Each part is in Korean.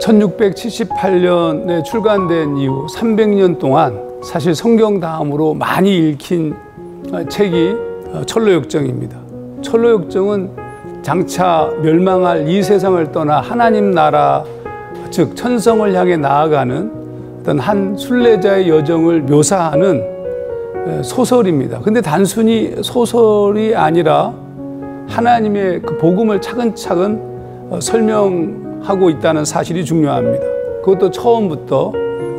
1678년에 출간된 이후 300년 동안 사실 성경 다음으로 많이 읽힌 책이 철로역정입니다. 철로역정은 장차 멸망할 이 세상을 떠나 하나님 나라, 즉 천성을 향해 나아가는 어떤 한 순례자의 여정을 묘사하는 소설입니다. 근데 단순히 소설이 아니라 하나님의 그 복음을 차근차근 설명하고 있다는 사실이 중요합니다. 그것도 처음부터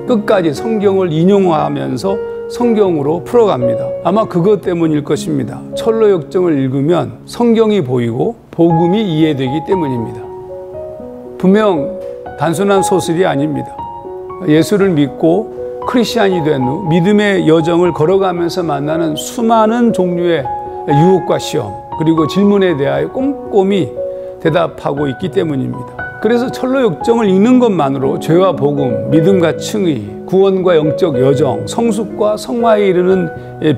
끝까지 성경을 인용하면서 성경으로 풀어갑니다. 아마 그것 때문일 것입니다. 철로역정을 읽으면 성경이 보이고 복음이 이해되기 때문입니다. 분명 단순한 소설이 아닙니다. 예수를 믿고 크리스찬이 된 후 믿음의 여정을 걸어가면서 만나는 수많은 종류의 유혹과 시험, 그리고 질문에 대하여 꼼꼼히 대답하고 있기 때문입니다. 그래서 철로역정을 읽는 것만으로 죄와 복음, 믿음과 칭의, 구원과 영적 여정, 성숙과 성화에 이르는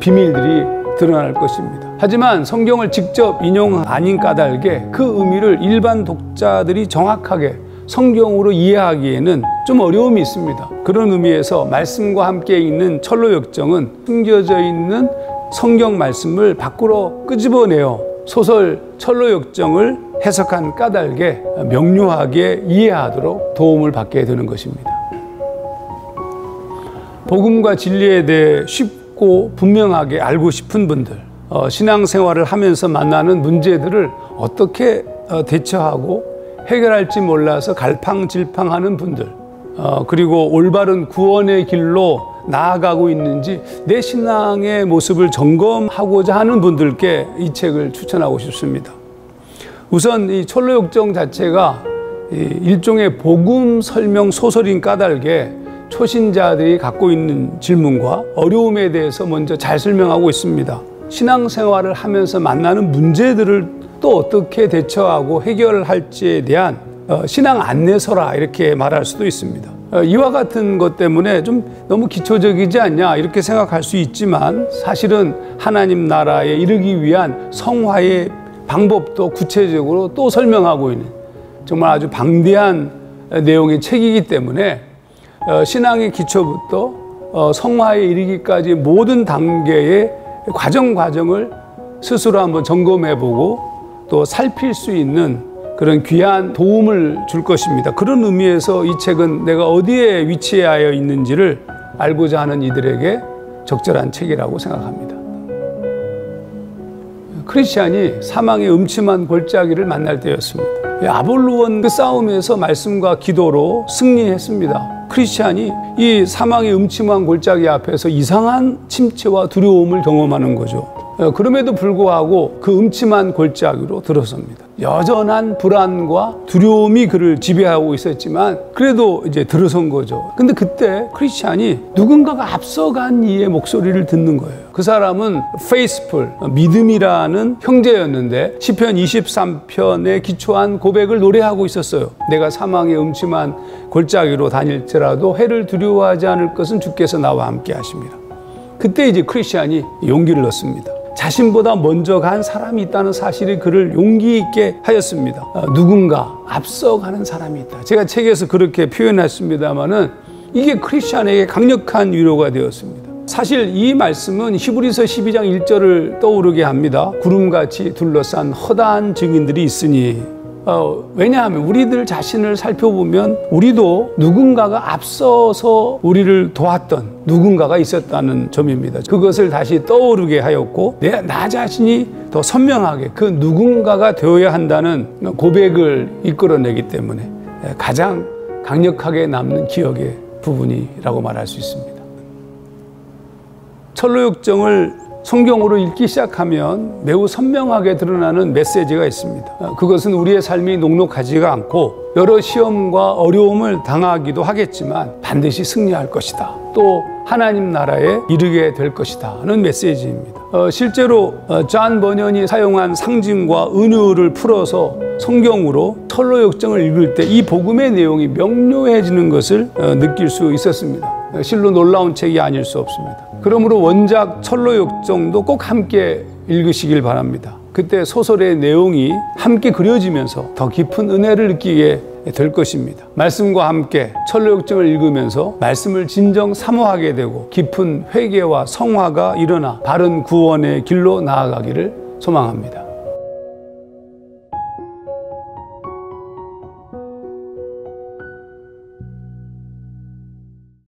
비밀들이 드러날 것입니다. 하지만 성경을 직접 인용 아닌 까닭에 그 의미를 일반 독자들이 정확하게 성경으로 이해하기에는 좀 어려움이 있습니다. 그런 의미에서 말씀과 함께 있는 철로역정은 숨겨져 있는 성경 말씀을 밖으로 끄집어내어 소설 철로역정을 해석한 까닭에 명료하게 이해하도록 도움을 받게 되는 것입니다. 복음과 진리에 대해 쉽고 분명하게 알고 싶은 분들, 신앙생활을 하면서 만나는 문제들을 어떻게 대처하고 해결할지 몰라서 갈팡질팡하는 분들, 그리고 올바른 구원의 길로 나아가고 있는지 내 신앙의 모습을 점검하고자 하는 분들께 이 책을 추천하고 싶습니다. 우선 이 철로역정 자체가 일종의 복음 설명 소설인 까닭에 초신자들이 갖고 있는 질문과 어려움에 대해서 먼저 잘 설명하고 있습니다. 신앙생활을 하면서 만나는 문제들을 또 어떻게 대처하고 해결할지에 대한 신앙 안내서라 이렇게 말할 수도 있습니다. 이와 같은 것 때문에 좀 너무 기초적이지 않냐 이렇게 생각할 수 있지만 사실은 하나님 나라에 이르기 위한 성화의 방법도 구체적으로 또 설명하고 있는 정말 아주 방대한 내용의 책이기 때문에 신앙의 기초부터 성화에 이르기까지 모든 단계의 과정을 스스로 한번 점검해보고 또 살필 수 있는 그런 귀한 도움을 줄 것입니다. 그런 의미에서 이 책은 내가 어디에 위치하여 있는지를 알고자 하는 이들에게 적절한 책이라고 생각합니다. 크리스찬이 사망의 음침한 골짜기를 만날 때였습니다. 아볼로원 그 싸움에서 말씀과 기도로 승리했습니다. 크리스찬이 이 사망의 음침한 골짜기 앞에서 이상한 침체와 두려움을 경험하는 거죠. 그럼에도 불구하고 그 음침한 골짜기로 들어섭니다. 여전한 불안과 두려움이 그를 지배하고 있었지만 그래도 이제 들어선 거죠. 근데 그때 크리스찬이 누군가가 앞서간 이의 목소리를 듣는 거예요. 그 사람은 faithful, 믿음이라는 형제였는데 시편 23편에 기초한 고백을 노래하고 있었어요. 내가 사망의 음침한 골짜기로 다닐지라도 해를 두려워하지 않을 것은 주께서 나와 함께 하십니다. 그때 이제 크리스찬이 용기를 얻습니다. 자신보다 먼저 간 사람이 있다는 사실이 그를 용기 있게 하였습니다. 누군가 앞서가는 사람이 있다. 제가 책에서 그렇게 표현했습니다마는 이게 크리스찬에게 강력한 위로가 되었습니다. 사실 이 말씀은 히브리서 12장 1절을 떠오르게 합니다. 구름같이 둘러싼 허다한 증인들이 있으니 왜냐하면 우리들 자신을 살펴보면 우리도 누군가가 앞서서 우리를 도왔던 누군가가 있었다는 점입니다. 그것을 다시 떠오르게 하였고 나 자신이 더 선명하게 그 누군가가 되어야 한다는 고백을 이끌어내기 때문에 가장 강력하게 남는 기억의 부분이라고 말할 수 있습니다. 철로역정을 성경으로 읽기 시작하면 매우 선명하게 드러나는 메시지가 있습니다. 그것은 우리의 삶이 녹록하지가 않고 여러 시험과 어려움을 당하기도 하겠지만 반드시 승리할 것이다. 또 하나님 나라에 이르게 될 것이다 하는 메시지입니다. 실제로 존 버년이 사용한 상징과 은유를 풀어서 성경으로 철로역정을 읽을 때 이 복음의 내용이 명료해지는 것을 느낄 수 있었습니다. 실로 놀라운 책이 아닐 수 없습니다. 그러므로 원작 철로역정도 꼭 함께 읽으시길 바랍니다. 그때 소설의 내용이 함께 그려지면서 더 깊은 은혜를 느끼게 될 것입니다. 말씀과 함께 철로역정을 읽으면서 말씀을 진정 사모하게 되고 깊은 회개와 성화가 일어나 바른 구원의 길로 나아가기를 소망합니다.